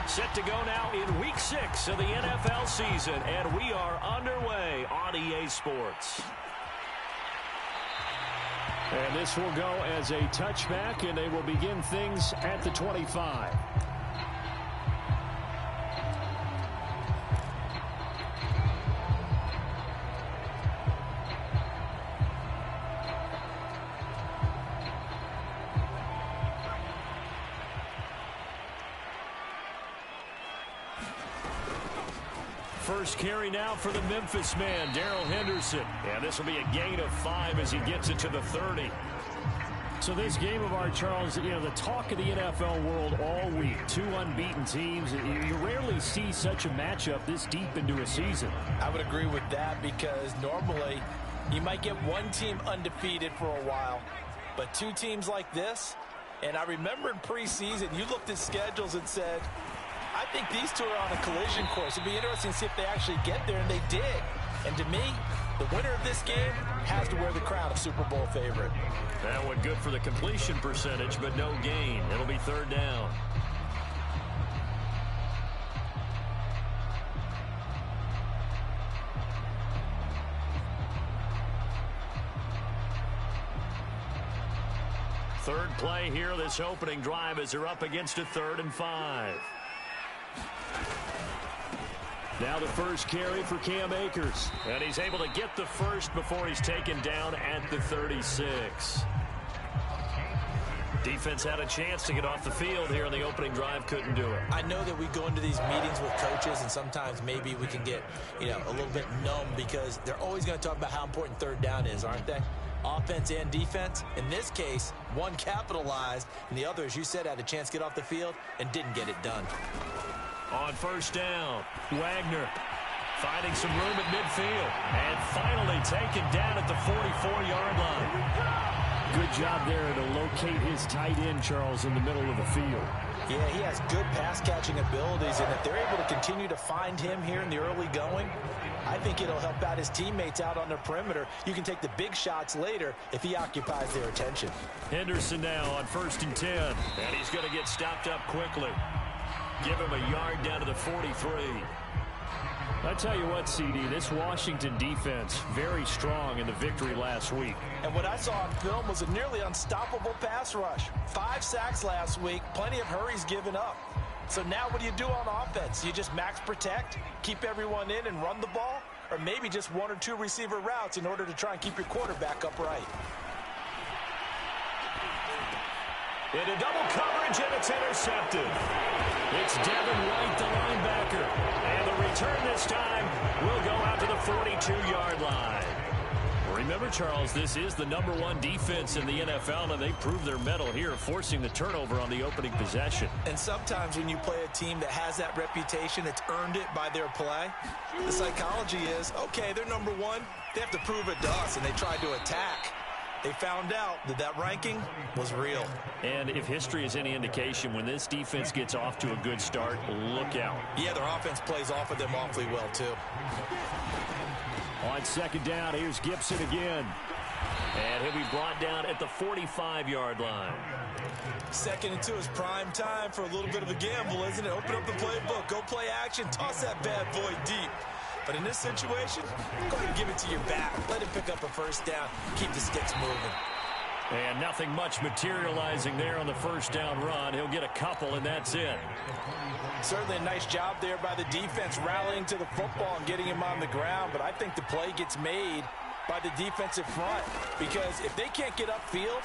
Set to go now in Week 6 of the NFL season, and we are underway on EA Sports. And this will go as a touchback, and they will begin things at the 25. First carry now for the Memphis man, Darrell Henderson. And this will be a gain of 5 as he gets it to the 30. So this game of ours, Charles, you know, the talk of the NFL world all week. 2 unbeaten teams. You rarely see such a matchup this deep into a season. I would agree with that because normally you might get one team undefeated for a while. But 2 teams like this, and I remember in preseason, you looked at schedules and said, I think these 2 are on a collision course. It'd be interesting to see if they actually get there, and they did. And to me, the winner of this game has to wear the crown of Super Bowl favorite. That one good for the completion percentage, but no gain. It'll be 3rd down. Third play here, this opening drive as they're up against a 3rd and 5. Now the first carry for Cam Akers. And he's able to get the first before he's taken down at the 36. Defense had a chance to get off the field here in the opening drive, couldn't do it. I know that we go into these meetings with coaches, and sometimes maybe we can get, a little bit numb because they're always going to talk about how important 3rd down is, aren't they? Offense and defense. In this case, one capitalized, and the other, as you said, had a chance to get off the field and didn't get it done. On first down, Wagner finding some room at midfield and finally taken down at the 44-yard line. Good job there to locate his tight end, Charles, in the middle of the field. Yeah, he has good pass-catching abilities, and if they're able to continue to find him here in the early going, I think it'll help out his teammates out on the perimeter. You can take the big shots later if he occupies their attention. Henderson now on 1st and 10, and he's going to get stopped up quickly. Give him a yard down to the 43. I tell you what, CD, this Washington defense, very strong in the victory last week. And what I saw on film was a nearly unstoppable pass rush. 5 sacks last week, plenty of hurries given up. So now what do you do on offense? You just max protect, keep everyone in and run the ball? Or maybe just 1 or 2 receiver routes in order to try and keep your quarterback upright? Into double coverage, and it's intercepted. It's Devin White, the linebacker. And the return this time will go out to the 42-yard line. Remember, Charles, this is the #1 defense in the NFL, and they proved their mettle here, forcing the turnover on the opening possession. And sometimes when you play a team that has that reputation, it's earned it by their play. The psychology is, okay, they're #1. They have to prove it to us, and they tried to attack. They found out that that ranking was real. And if history is any indication, when this defense gets off to a good start, look out. Yeah, their offense plays off of them awfully well, too. On 2nd down, here's Gibson again. And he'll be brought down at the 45-yard line. 2nd and 2 is prime time for a little bit of a gamble, isn't it? Open up the playbook, go play action, toss that bad boy deep. But in this situation, go ahead and give it to your back. Let him pick up a 1st down. Keep the sticks moving. And nothing much materializing there on the 1st down run. He'll get a couple, and that's it. Certainly a nice job there by the defense, rallying to the football and getting him on the ground. But I think the play gets made by the defensive front. Because if they can't get upfield,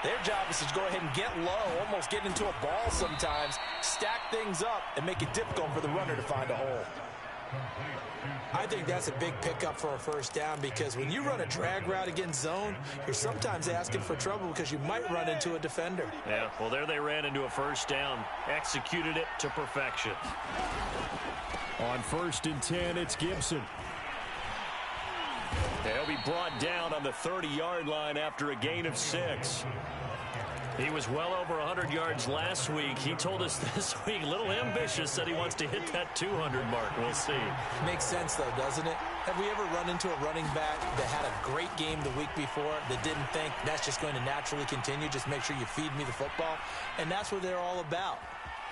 their job is to go ahead and get low, almost get into a ball sometimes, stack things up, and make it difficult for the runner to find a hole. I think that's a big pickup for a 1st down because when you run a drag route against zone, you're sometimes asking for trouble because you might run into a defender. Yeah, well, there they ran into a 1st down, executed it to perfection. On 1st and 10, it's Gibson. He'll be brought down on the 30-yard line after a gain of 6. He was well over 100 yards last week. He told us this week, a little ambitious, said he wants to hit that 200 mark. We'll see. Makes sense, though, doesn't it? Have we ever run into a running back that had a great game the week before that didn't think that's just going to naturally continue? Just make sure you feed me the football. And that's what they're all about.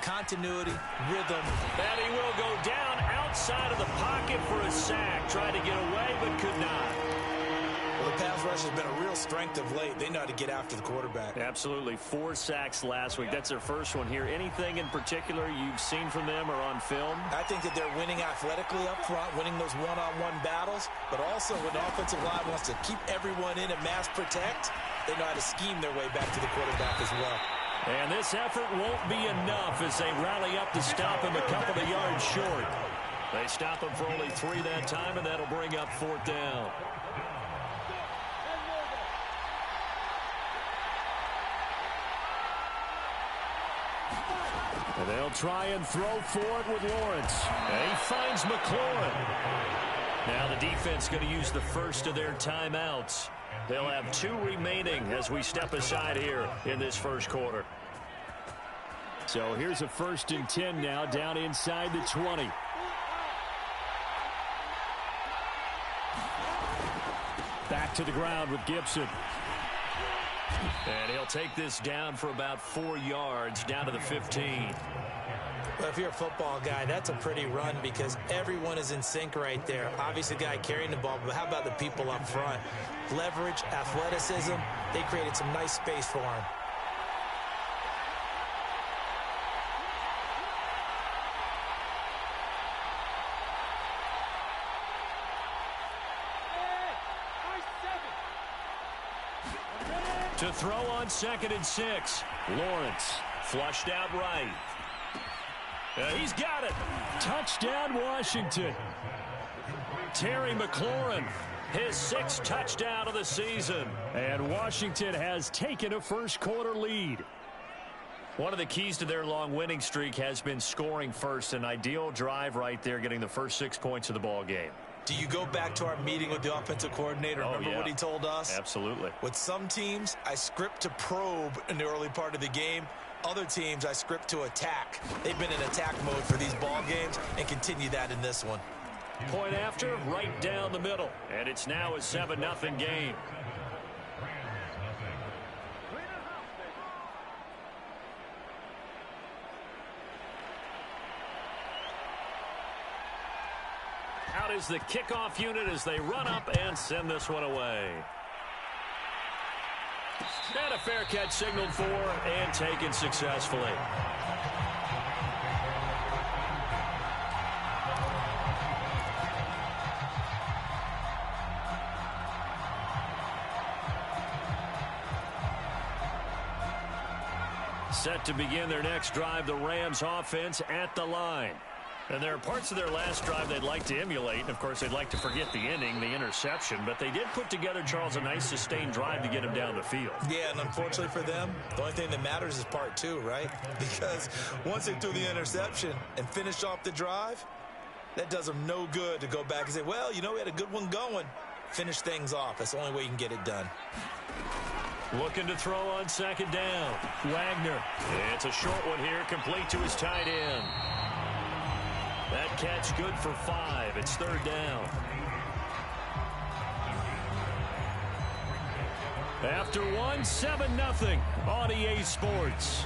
continuity, rhythm. And he will go down outside of the pocket for a sack. Tried to get away, but could not. Well, the pass rush has been a real strength of late. They know how to get after the quarterback. Absolutely. 4 sacks last week. That's their first one here. Anything in particular you've seen from them or on film? I think that they're winning athletically up front, winning those one-on-one battles, but also when the offensive line wants to keep everyone in and mass protect, they know how to scheme their way back to the quarterback as well. And this effort won't be enough as they rally up to stop him a couple of yards short. They stop him for only 3 that time, and that'll bring up 4th down. And they'll try and throw for it with Lawrence. And he finds McLaurin. Now the defense going to use the first of their timeouts. They'll have 2 remaining as we step aside here in this first quarter. So here's a 1st and 10 now down inside the 20. Back to the ground with Gibson. And he'll take this down for about 4 yards down to the 15. Well, if you're a football guy, that's a pretty run because everyone is in sync right there. Obviously, the guy carrying the ball, but how about the people up front? Leverage, athleticism, they created some nice space for him. To throw on 2nd and 6. Lawrence flushed out right. He's got it. Touchdown, Washington. Terry McLaurin, his 6th touchdown of the season. And Washington has taken a first quarter lead. One of the keys to their long winning streak has been scoring first. An ideal drive right there, getting the first 6 points of the ball game. Do you go back to our meeting with the offensive coordinator? Remember what he told us? Absolutely. With some teams, I script to probe in the early part of the game. Other teams, I script to attack. They've been in attack mode for these ball games and continue that in this one. Point after, right down the middle. And it's now a 7-0 game. Out is the kickoff unit as they run up and send this one away. And a fair catch signaled for and taken successfully. Set to begin their next drive, the Rams offense at the line. And there are parts of their last drive they'd like to emulate. And, of course, they'd like to forget the inning, the interception. But they did put together, Charles, a nice sustained drive to get him down the field. Yeah, and unfortunately for them, the only thing that matters is part 2, right? Because once they threw the interception and finished off the drive, that does them no good to go back and say, well, you know, we had a good one going. Finish things off. That's the only way you can get it done. Looking to throw on 2nd down. Wagner. It's a short one here, complete to his tight end. That catch good for 5. It's 3rd down. After 1, 7-0 on EA Sports.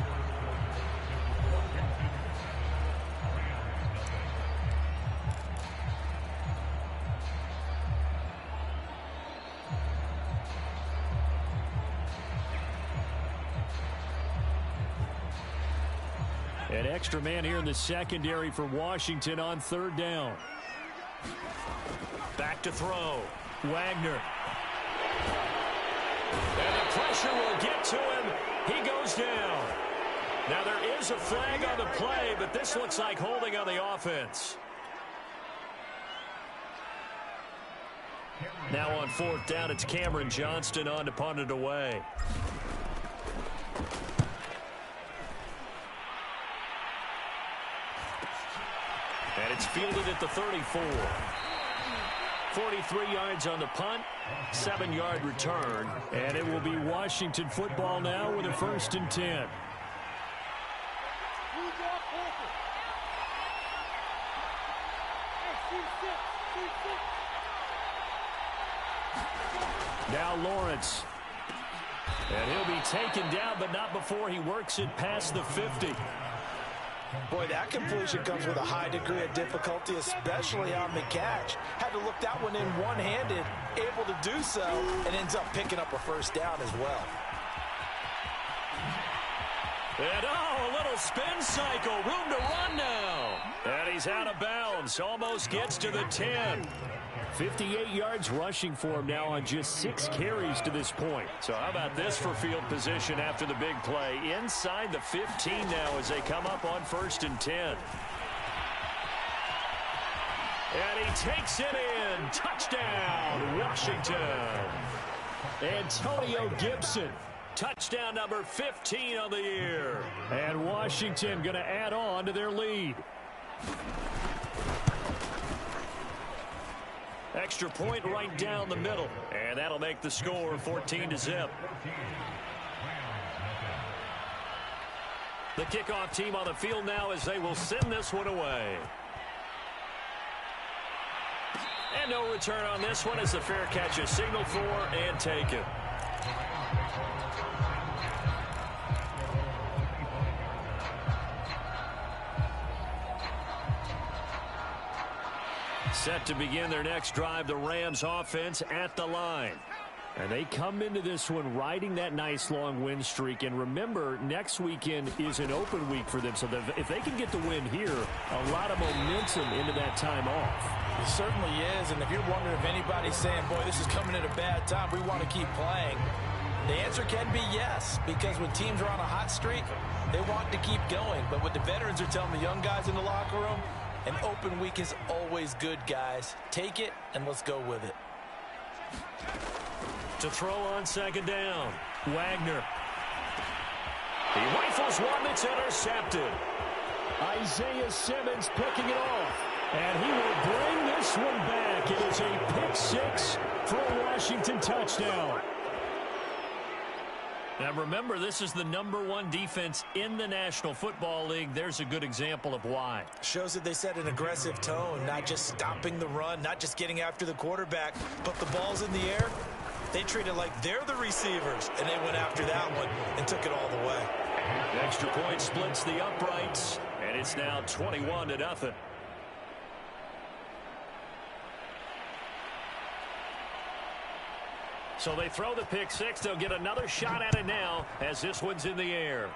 An extra man here in the secondary for Washington on 3rd down. Back to throw. Wagner. And the pressure will get to him. He goes down. Now there is a flag on the play, but this looks like holding on the offense. Now on 4th down, it's Cameron Johnston on to punt it away. And it's fielded at the 34. 43 yards on the punt, 7-yard return. And it will be Washington football now with a 1st and 10. Now Lawrence. And he'll be taken down, but not before he works it past the 50. Boy, that completion comes with a high degree of difficulty, especially on the catch. Had to look that one in one-handed, able to do so, and ends up picking up a first down as well. And a little spin cycle, room to run now. And he's out of bounds, almost gets to the 10. 58 yards rushing for him now on just 6 carries to this point. So how about this for field position after the big play? Inside the 15 now as they come up on 1st and 10. And he takes it in. Touchdown, Washington. Antonio Gibson. Touchdown number 15 on the year. And Washington going to add on to their lead. Extra point right down the middle. And that'll make the score 14-0. The kickoff team on the field now as they will send this one away. And no return on this one as the fair catch is signaled for and taken. Set to begin their next drive, the Rams offense at the line. And they come into this one riding that nice long win streak. And remember, next weekend is an open week for them. So if they can get the win here, a lot of momentum into that time off. It certainly is. And if you're wondering if anybody's saying, boy, this is coming at a bad time, we want to keep playing, the answer can be yes. Because when teams are on a hot streak, they want to keep going. But what the veterans are telling the young guys in the locker room, an open week is always good, guys. Take it, and let's go with it. To throw on 2nd down, Wagner. He rifles one that's intercepted. Isaiah Simmons picking it off. And he will bring this one back. It is a pick 6 for a Washington touchdown. Now remember, this is the #1 defense in the National Football League. There's a good example of why. Shows that they set an aggressive tone, not just stopping the run, not just getting after the quarterback, but the ball's in the air. They treat it like they're the receivers, and they went after that one and took it all the way. The extra point splits the uprights, and it's now 21-0. So they throw the pick 6. They'll get another shot at it now as this one's in the air.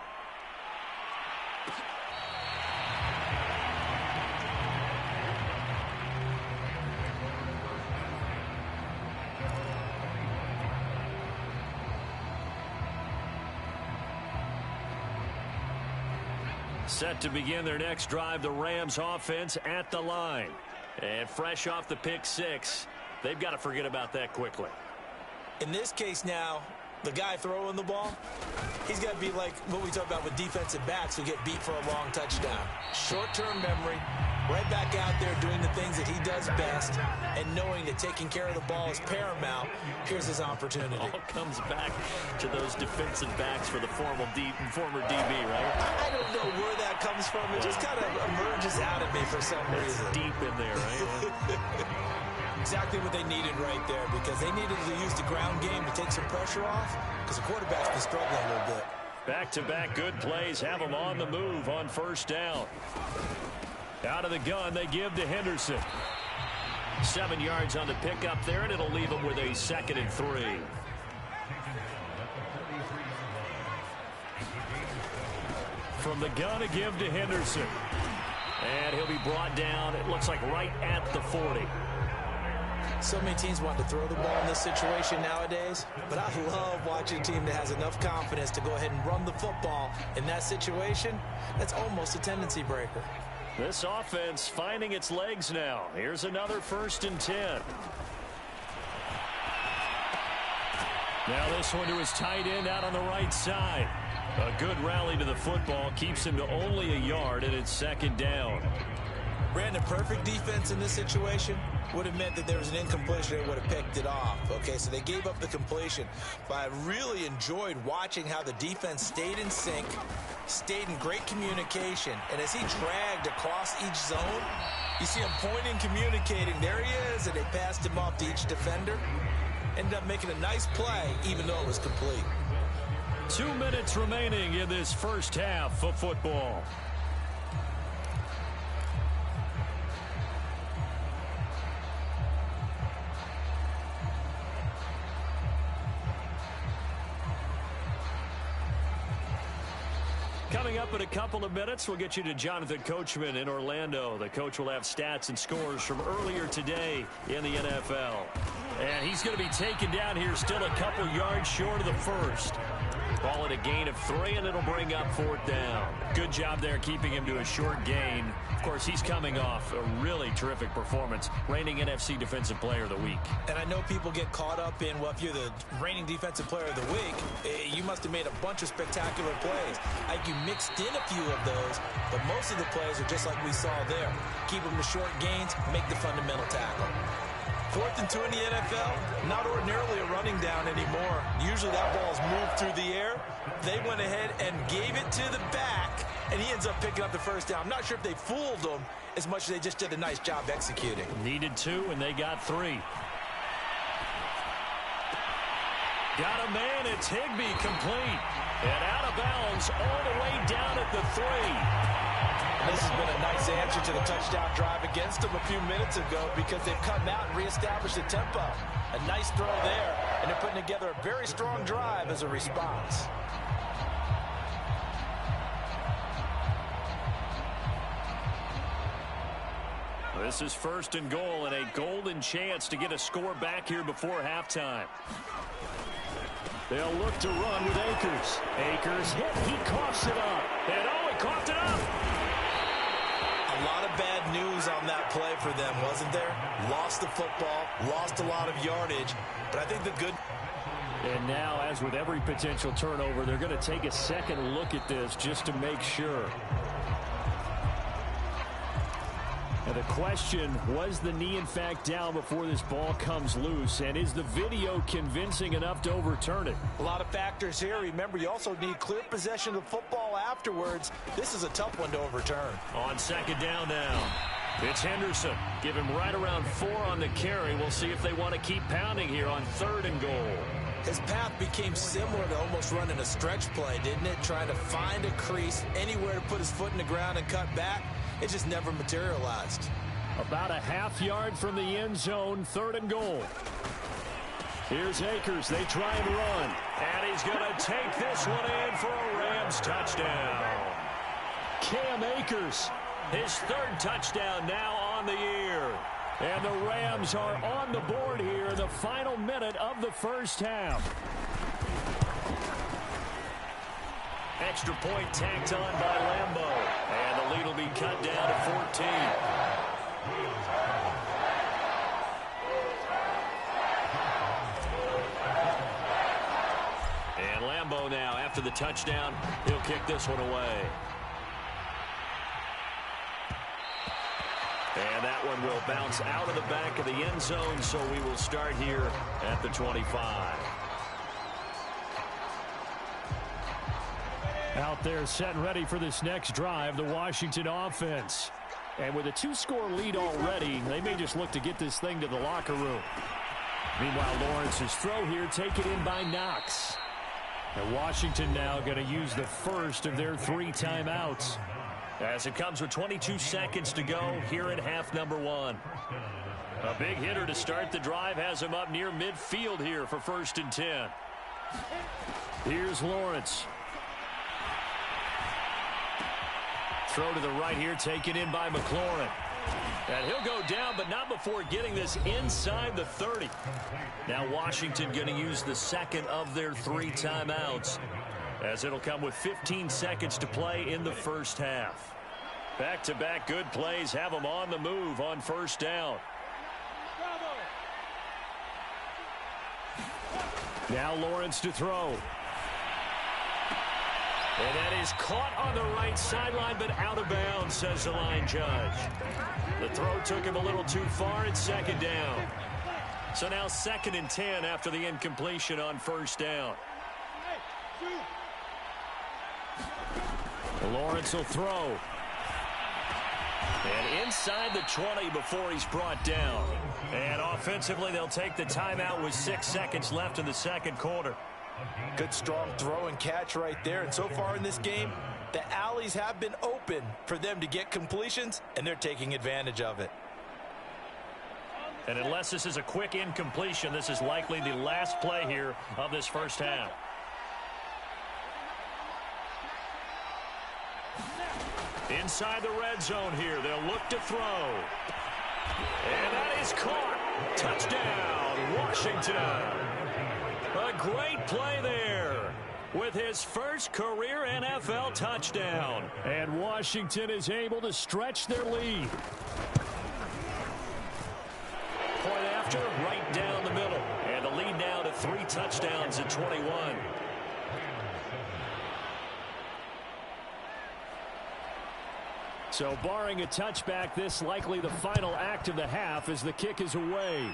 Set to begin their next drive, the Rams offense at the line. And fresh off the pick 6, they've got to forget about that quickly. In this case now, the guy throwing the ball, he's got to be like what we talk about with defensive backs who get beat for a long touchdown. Short-term memory, right back out there doing the things that he does best, and knowing that taking care of the ball is paramount. Here's his opportunity. All comes back to those defensive backs for the former DB, right? I don't know where that comes from. It just kind of emerges out of me for some reason. It's deep in there, right? Exactly what they needed right there, because they needed to use the ground game to take some pressure off, because the quarterback's been struggling a little bit. Back-to-back good plays have them on the move on 1st down. Out of the gun, they give to Henderson. 7 yards on the pickup there, and it'll leave them with a 2nd and 3. From the gun, a give to Henderson. And he'll be brought down, it looks like right at the 40. So many teams want to throw the ball in this situation nowadays, but I love watching a team that has enough confidence to go ahead and run the football in that situation. That's almost a tendency breaker. This offense finding its legs now. Here's another 1st and 10. Now this one to his tight end out on the right side. A good rally to the football keeps him to only a yard, and it's 2nd down. Brandon, perfect defense in this situation would have meant that there was an incompletion and would have picked it off. Okay, so they gave up the completion. But I really enjoyed watching how the defense stayed in sync, stayed in great communication. And as he dragged across each zone, you see him pointing, communicating. There he is, and they passed him off to each defender. Ended up making a nice play, even though it was complete. 2 minutes remaining in this first half of football. Coming up in a couple of minutes, we'll get you to Jonathan Coachman in Orlando. The coach will have stats and scores from earlier today in the NFL. And he's going to be taken down here still a couple yards short of the first. Call it a gain of 3, and it'll bring up 4th down. Good job there keeping him to a short gain. Of course, he's coming off a really terrific performance, reigning NFC Defensive Player of the Week. And I know people get caught up in, well, if you're the reigning Defensive Player of the Week, you must have made a bunch of spectacular plays. Like you mixed in a few of those, but most of the plays are just like we saw there. Keep them to short gains, make the fundamental tackle. 4th and 2 in the NFL, not ordinarily a running down anymore. Usually that ball's moved through the air. They went ahead and gave it to the back, and he ends up picking up the first down. I'm not sure if they fooled him as much as they just did a nice job executing. Needed 2, and they got 3. Got a man, it's Higbee complete. And out of bounds all the way down at the 3. This has been a nice answer to the touchdown drive against them a few minutes ago because they've come out and reestablished the tempo. A nice throw there, and they're putting together a very strong drive as a response. This is 1st and goal and a golden chance to get a score back here before halftime. They'll look to run with Akers. Akers hit. He coughs it up. And oh, he coughed it up. A lot of bad news on that play for them, wasn't there? Lost the football, lost a lot of yardage, but I think the good... And now, as with every potential turnover, they're going to take a second look at this just to make sure. And the question, was the knee in fact down before this ball comes loose? And is the video convincing enough to overturn it? A lot of factors here. Remember, you also need clear possession of the football afterwards. This is a tough one to overturn. On 2nd down now. It's Henderson. Give him right around 4 on the carry. We'll see if they want to keep pounding here on 3rd and goal. His path became similar to almost running a stretch play, didn't it? Trying to find a crease, anywhere to put his foot in the ground and cut back. It just never materialized. About a half yard from the end zone, 3rd and goal. Here's Akers. They try and run. And he's going to take this one in for a Rams touchdown. Cam Akers, his 3rd touchdown now on the year. And the Rams are on the board here in the final minute of the first half. Extra point tacked on by Lambeau. And the lead will be cut down to 14. And Lambeau now, after the touchdown, he'll kick this one away. And that one will bounce out of the back of the end zone, so we will start here at the 25. Out there set and ready for this next drive, the Washington offense. And with a 2-score lead already, they may just look to get this thing to the locker room. Meanwhile, Lawrence's throw here taken in by Knox. And Washington now going to use the first of their 3 timeouts. As it comes with 22 seconds to go here in half number 1. A big hitter to start the drive has him up near midfield here for 1st and 10. Here's Lawrence. Throw to the right here, taken in by McLaurin. And he'll go down, but not before getting this inside the 30. Now Washington going to use the second of their 3 timeouts, as it'll come with 15 seconds to play in the first half. Back-to-back good plays have them on the move on 1st down. Now Lawrence to throw. And that is caught on the right sideline, but out of bounds, says the line judge. The throw took him a little too far. It's 2nd down. So now 2nd and 10 after the incompletion on 1st down. Lawrence will throw. And inside the 20 before he's brought down. And offensively, they'll take the timeout with 6 seconds left in the 2nd quarter. Good strong throw and catch right there. And so far in this game, the alleys have been open for them to get completions, and they're taking advantage of it. And unless this is a quick incompletion, this is likely the last play here of this first half. Inside the red zone here. They'll look to throw. And that is caught. Touchdown, Washington. A great play there with his first career NFL touchdown. And Washington is able to stretch their lead. Point after, right down the middle. And the lead now to 3 touchdowns at 21. So barring a touchback, this likely the final act of the half as the kick is away.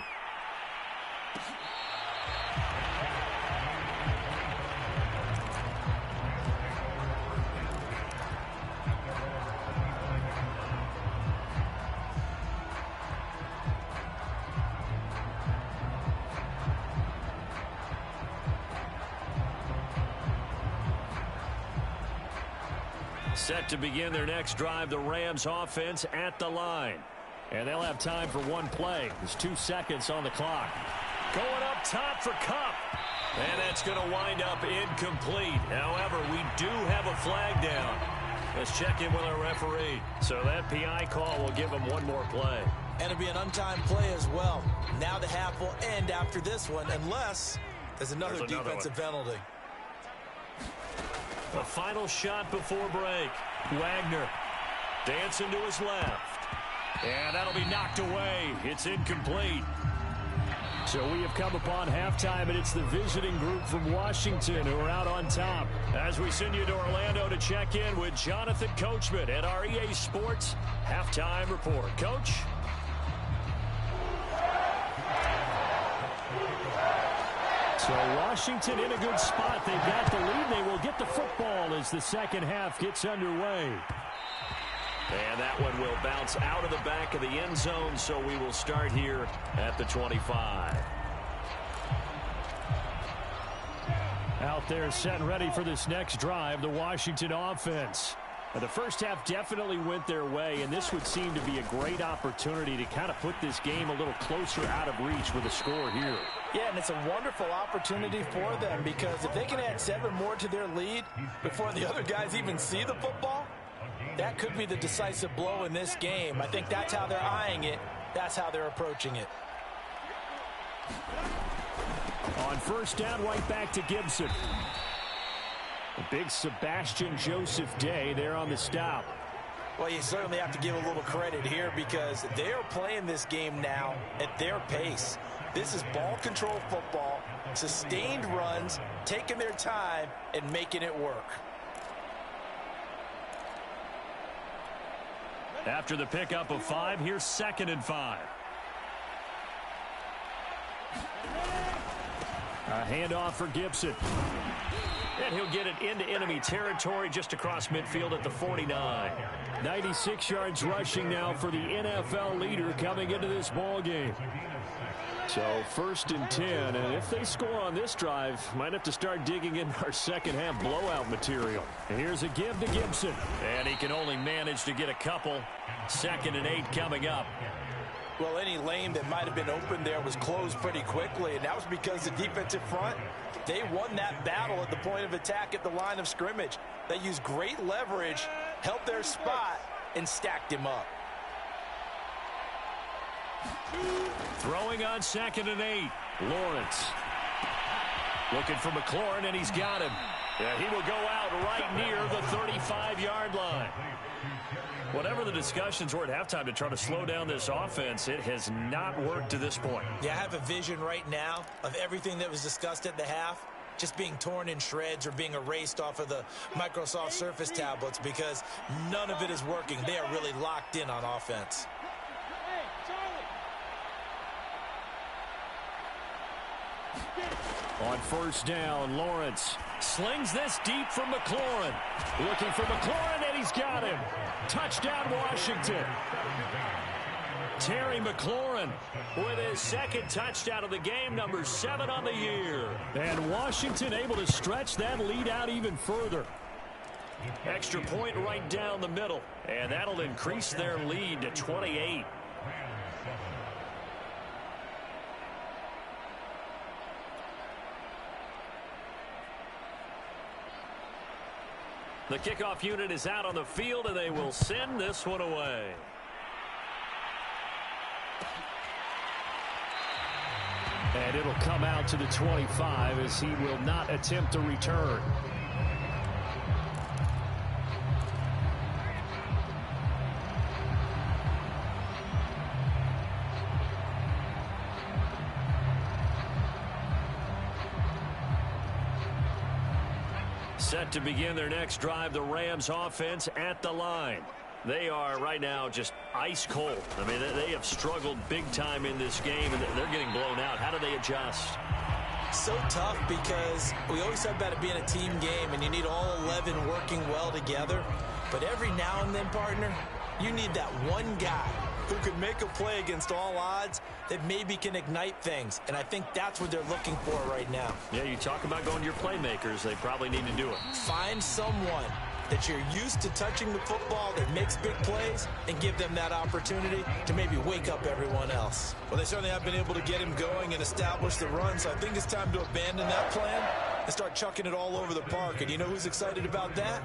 Set to begin their next drive, the Rams offense at the line. And they'll have time for one play. There's 2 seconds on the clock. Going up top for Kupp. And that's going to wind up incomplete. However, we do have a flag down. Let's check in with our referee. So that PI call will give them one more play. And it'll be an untimed play as well. Now the half will end after this one, unless there's another defensive penalty. The final shot before break. Wagner dancing to his left. And that'll be knocked away. It's incomplete. So we have come upon halftime, and it's the visiting group from Washington who are out on top. As we send you to Orlando to check in with Jonathan Coachman at our EA Sports Halftime Report. Coach? So Washington in a good spot. They've got the lead. They will get the football as the second half gets underway. And that one will bounce out of the back of the end zone, so we will start here at the 25. Out there set and ready for this next drive, the Washington offense. The first half definitely went their way, and this would seem to be a great opportunity to kind of put this game a little closer out of reach with a score here. Yeah, and it's a wonderful opportunity for them because if they can add 7 more to their lead before the other guys even see the football, that could be the decisive blow in this game. I think that's how they're eyeing it. That's how they're approaching it. On first down, right back to Gibson. A big Sebastian Joseph day there on the stop. Well, you certainly have to give a little credit here because they are playing this game now at their pace. This is ball control football, sustained runs, taking their time and making it work. After the pickup of 5, here's 2nd and 5. A handoff for Gibson. And he'll get it into enemy territory just across midfield at the 49. 96 yards rushing now for the NFL leader coming into this ball game. So 1st and 10, and if they score on this drive, might have to start digging in our second half blowout material. And here's a give to Gibson. And he can only manage to get a couple. 2nd and 8 coming up. Well, any lane that might have been open there was closed pretty quickly, and that was because the defensive front, they won that battle at the point of attack at the line of scrimmage. They used great leverage, held their spot, and stacked him up. Throwing on 2nd and 8. Lawrence. Looking for McLaurin, and he's got him. Yeah, he will go out right near the 35-yard line. Whatever the discussions were at halftime to try to slow down this offense, it has not worked to this point. Yeah, I have a vision right now of everything that was discussed at the half just being torn in shreds or being erased off of the Microsoft Surface tablets because none of it is working. They are really locked in on offense. On first down, Lawrence slings this deep for McLaurin. Looking for McLaurin, and he's got him. Touchdown, Washington. Terry McLaurin with his 2nd touchdown of the game, number 7 on the year. And Washington able to stretch that lead out even further. Extra point right down the middle, and that'll increase their lead to 28. The kickoff unit is out on the field, and they will send this one away. And it'll come out to the 25 as he will not attempt a return. Set to begin their next drive, the Rams offense at the line. They are right now just ice cold. I mean, they have struggled big time in this game, and they're getting blown out. How do they adjust? So tough because we always talk about it being a team game, and you need all 11 working well together. But every now and then, partner, you need that one guy who can make a play against all odds that maybe can ignite things. And I think that's what they're looking for right now. Yeah, you talk about going to your playmakers. They probably need to do it. Find someone that you're used to touching the football that makes big plays and give them that opportunity to maybe wake up everyone else. Well, they certainly have been able to get him going and establish the run, so I think it's time to abandon that plan and start chucking it all over the park. And you know who's excited about that?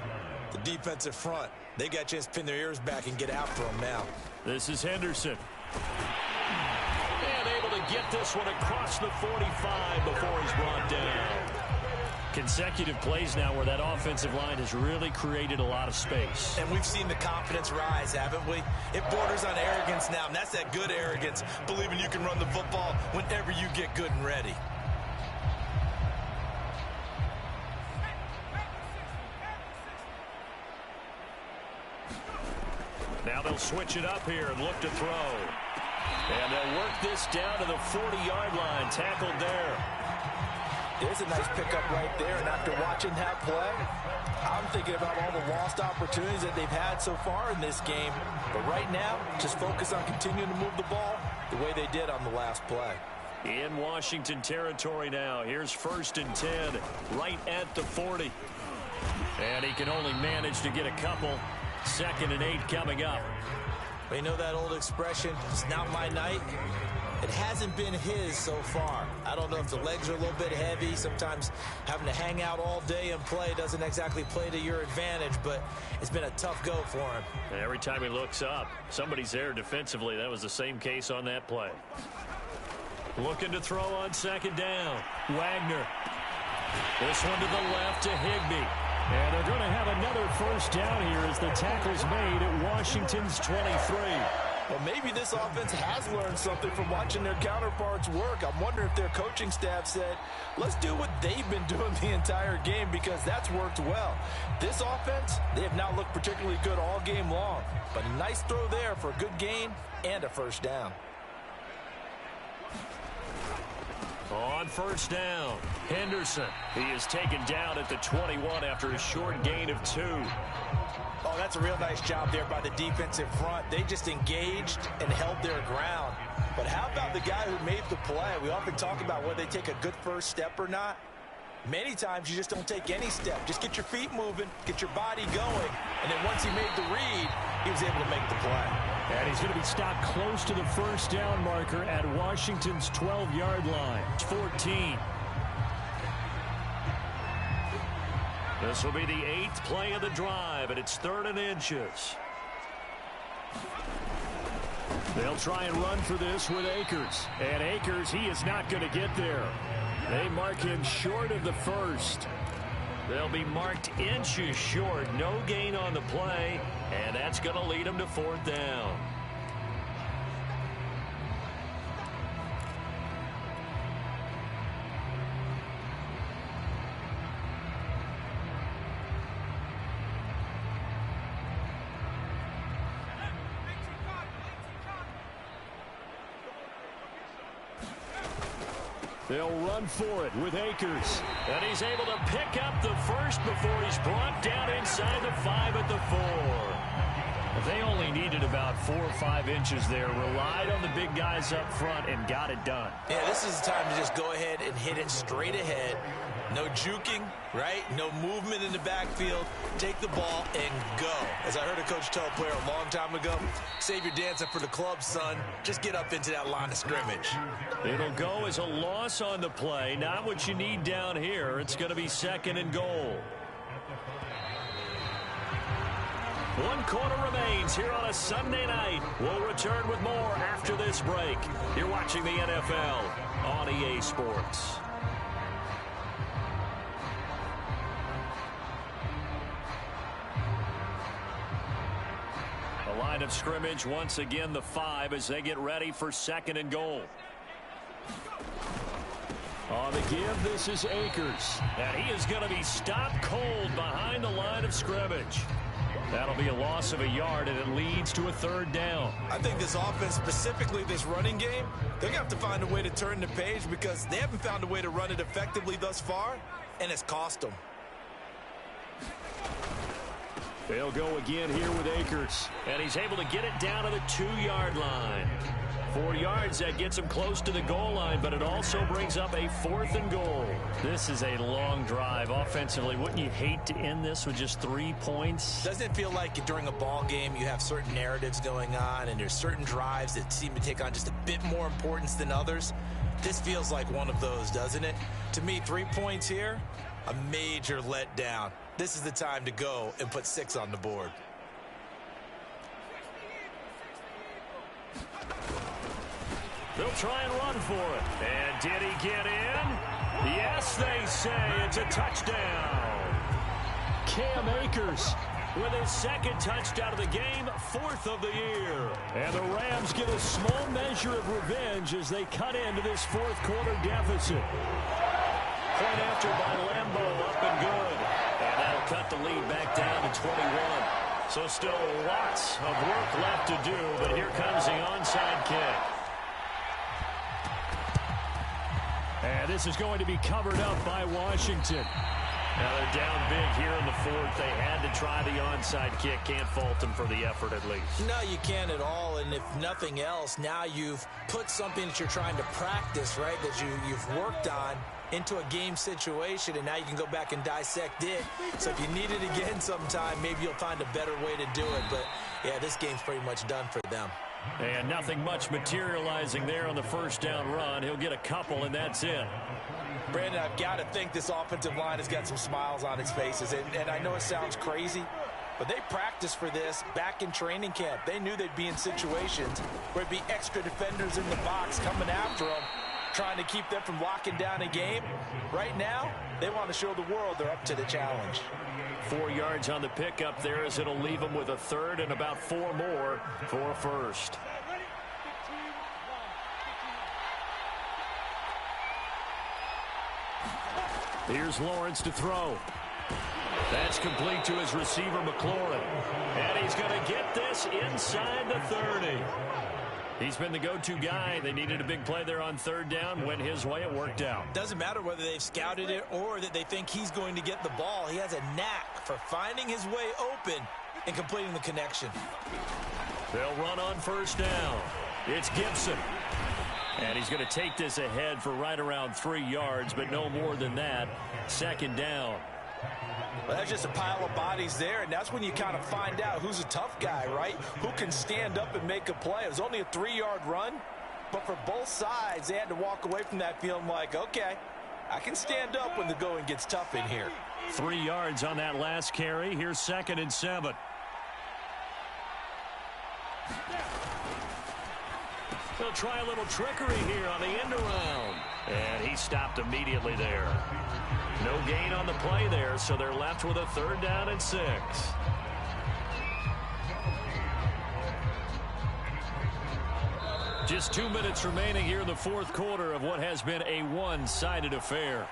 The defensive front. They got a chance to pin their ears back and get after him now. This is Henderson. And able to get this one across the 45 before he's brought down. Consecutive plays now where that offensive line has really created a lot of space. And we've seen the confidence rise, haven't we? It borders on arrogance now, and that's that good arrogance, believing you can run the football whenever you get good and ready. Now they'll switch it up here and look to throw. And they'll work this down to the 40-yard line, tackled there. There's a nice pickup right there, and after watching that play, I'm thinking about all the lost opportunities that they've had so far in this game. But right now, just focus on continuing to move the ball the way they did on the last play. In Washington territory now. Here's 1st and 10, right at the 40. And he can only manage to get a couple. 2nd and 8 coming up. Well, you know that old expression, it's not my night? It hasn't been his so far. I don't know if the legs are a little bit heavy. Sometimes having to hang out all day and play doesn't exactly play to your advantage, but it's been a tough go for him. And every time he looks up, somebody's there defensively. That was the same case on that play. Looking to throw on 2nd down. Wagner. This one to the left to Higbee. And they're going to have another 1st down here as the tackle's made at Washington's 23. Well, maybe this offense has learned something from watching their counterparts work. I'm wondering if their coaching staff said, let's do what they've been doing the entire game, because that's worked well. This offense, they have not looked particularly good all game long. But a nice throw there for a good gain and a 1st down. On 1st down, Henderson. He is taken down at the 21 after a short gain of 2. Oh, that's a real nice job there by the defensive front. They just engaged and held their ground. But how about the guy who made the play? We often talk about whether they take a good first step or not. Many times you just don't take any step. Just get your feet moving, get your body going, and then once he made the read, he was able to make the play. And he's going to be stopped close to the 1st down marker at Washington's 12-yard line. It's 14. This will be the 8th play of the drive, and it's 3rd and inches. They'll try and run for this with Akers. And Akers, he is not going to get there. They mark him short of the 1st. They'll be marked inches short. No gain on the play, and that's going to lead them to 4th down. They'll run for it with Akers. And he's able to pick up the 1st before he's brought down inside the 5 at the 4. They only needed about 4 or 5 inches there. Relied on the big guys up front and got it done. Yeah, this is the time to just go ahead and hit it straight ahead. No juking, right? No movement in the backfield. Take the ball and go. As I heard a coach tell a player a long time ago, save your dancing for the club, son. Just get up into that line of scrimmage. It'll go as a loss on the play. Not what you need down here. It's going to be 2nd and goal. One quarter remains here on a Sunday night. We'll return with more after this break. You're watching the NFL on EA Sports. The line of scrimmage, once again, the 5 as they get ready for 2nd and goal. On the give, this is Akers. And he is going to be stopped cold behind the line of scrimmage. That'll be a loss of a yard, and it leads to a 3rd down. I think this offense, specifically this running game, they're going to have to find a way to turn the page because they haven't found a way to run it effectively thus far, and it's cost them. They'll go again here with Akers, and he's able to get it down to the 2-yard line. 4 yards, that gets him close to the goal line, but it also brings up a 4th and goal. This is a long drive offensively. Wouldn't you hate to end this with just 3 points? Doesn't it feel like during a ball game you have certain narratives going on and there's certain drives that seem to take on just a bit more importance than others? This feels like one of those, doesn't it? To me, 3 points here, a major letdown. This is the time to go and put 6 on the board. They'll try and run for it. And did he get in? Yes, they say it's a touchdown. Cam Akers with his 2nd touchdown of the game, 4th of the year. And the Rams get a small measure of revenge as they cut into this 4th quarter deficit. Point after by Lambeau, up and good. And that'll cut the lead back down to 21. So still lots of work left to do, but here comes the onside kick. And this is going to be covered up by Washington. Now they're down big here in the 4th. They had to try the onside kick. Can't fault them for the effort at least. No, you can't at all. And if nothing else, now you've put something that you're trying to practice, right, that you've worked on into a game situation, and now you can go back and dissect it. So if you need it again sometime, maybe you'll find a better way to do it. But, yeah, this game's pretty much done for them. And nothing much materializing there on the 1st down run. He'll get a couple, and that's it. Brandon, I've got to think this offensive line has got some smiles on its faces. And I know it sounds crazy, but they practiced for this back in training camp. They knew they'd be in situations where it'd be extra defenders in the box coming after them, trying to keep them from locking down a game. Right now, they want to show the world they're up to the challenge. 4 yards on the pickup there as it'll leave them with a 3rd and about 4 more for a 1st. Here's Lawrence to throw. That's complete to his receiver, McLaurin. And he's going to get this inside the 30. He's been the go-to guy. They needed a big play there on 3rd down. Went his way. It worked out. Doesn't matter whether they've scouted it or that they think he's going to get the ball. He has a knack for finding his way open and completing the connection. They'll run on 1st down. It's Gibson. And he's going to take this ahead for right around 3 yards, but no more than that. 2nd down. Well, that's just a pile of bodies there, and that's when you kind of find out who's a tough guy, right? Who can stand up and make a play. It was only a 3-yard run, but for both sides, they had to walk away from that feeling like, okay, I can stand up when the going gets tough in here. 3 yards on that last carry. Here's 2nd and 7. They'll try a little trickery here on the end around. And he stopped immediately there. No gain on the play there, so they're left with a 3rd down and 6. Just 2 minutes remaining here in the 4th quarter of what has been a one-sided affair.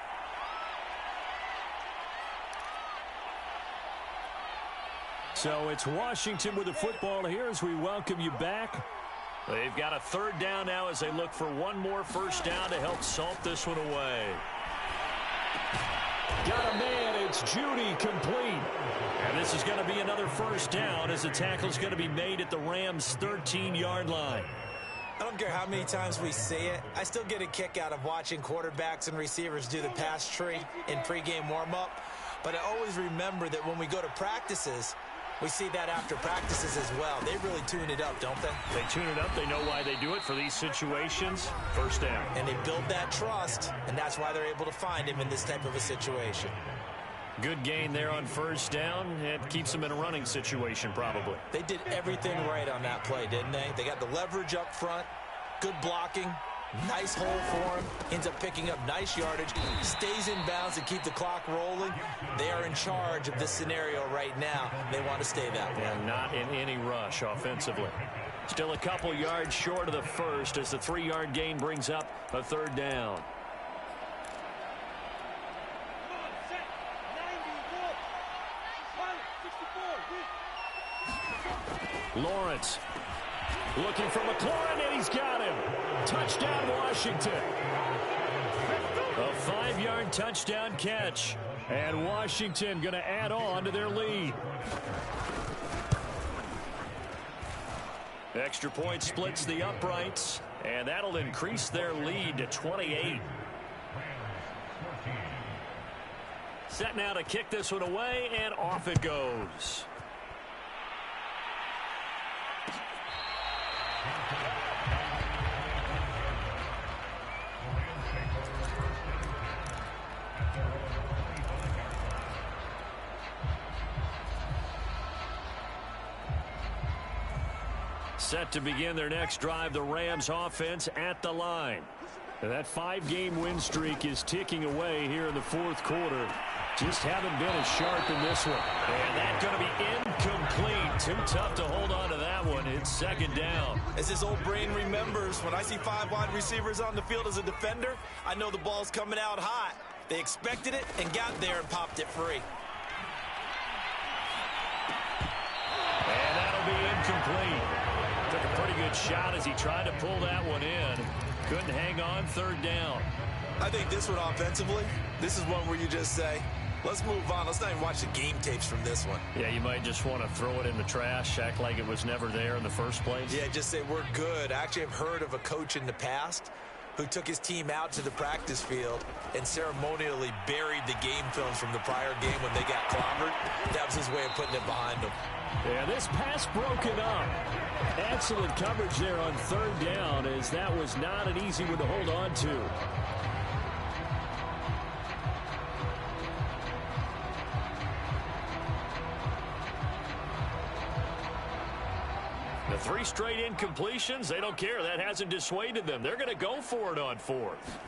So it's Washington with the football here as we welcome you back. They've got a 3rd down now as they look for one more 1st down to help salt this one away. Got a man, it's Judy, complete. And this is going to be another 1st down as the tackle's going to be made at the Rams' 13-yard line. I don't care how many times we say it, I still get a kick out of watching quarterbacks and receivers do the pass tree in pregame warm-up. But I always remember that when we go to practices, we see that after practices as well. They really tune it up, don't they? They tune it up. They know why they do it for these situations. 1st down. And they build that trust, and that's why they're able to find him in this type of a situation. Good gain there on first down. It keeps them in a running situation probably. They did everything right on that play, didn't they? They got the leverage up front, good blocking, nice hole for him, ends up picking up nice yardage, stays in bounds to keep the clock rolling. They are in charge of this scenario right now. They want to stay that way. And not in any rush offensively. Still a couple yards short of the first as the 3-yard gain brings up a third down. Lawrence looking for McLaurin, and he's got him. Touchdown, Washington. A 5-yard touchdown catch. And Washington going to add on to their lead. Extra point splits the uprights, and that'll increase their lead to 28. Set now to kick this one away, and off it goes. Set to begin their next drive, the Rams offense at the line. And that 5-game win streak is ticking away here in the fourth quarter. Just haven't been as sharp in this one. And that's going to be incomplete. Too tough to hold on to that one. It's second down. As his old brain remembers, when I see 5 wide receivers on the field as a defender, I know the ball's coming out hot. They expected it and got there and popped it free. And that'll be incomplete. Took a pretty good shot as he tried to pull that one in. Couldn't hang on, third down. I think this one offensively, this is one where you just say, let's move on. Let's not even watch the game tapes from this one. Yeah, you might just want to throw it in the trash, act like it was never there in the first place. Yeah, just say we're good. I actually have heard of a coach in the past who took his team out to the practice field and ceremonially buried the game films from the prior game when they got clobbered. That was his way of putting it behind them. Yeah, this pass broken up. Excellent coverage there on third down, as that was not an easy one to hold on to. The 3 straight incompletions, they don't care. That hasn't dissuaded them. They're going to go for it on fourth.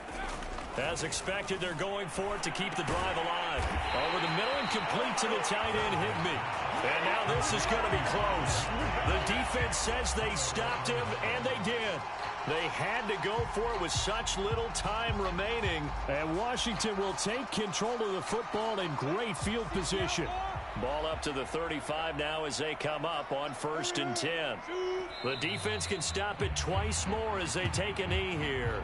As expected, they're going for it to keep the drive alive. Over the middle and complete to the tight end, Higbee. And now this is going to be close. The defense says they stopped him, and they did. They had to go for it with such little time remaining. And Washington will take control of the football in great field position. Ball up to the 35 now as they come up on 1st and 10. The defense can stop it twice more as they take a knee here.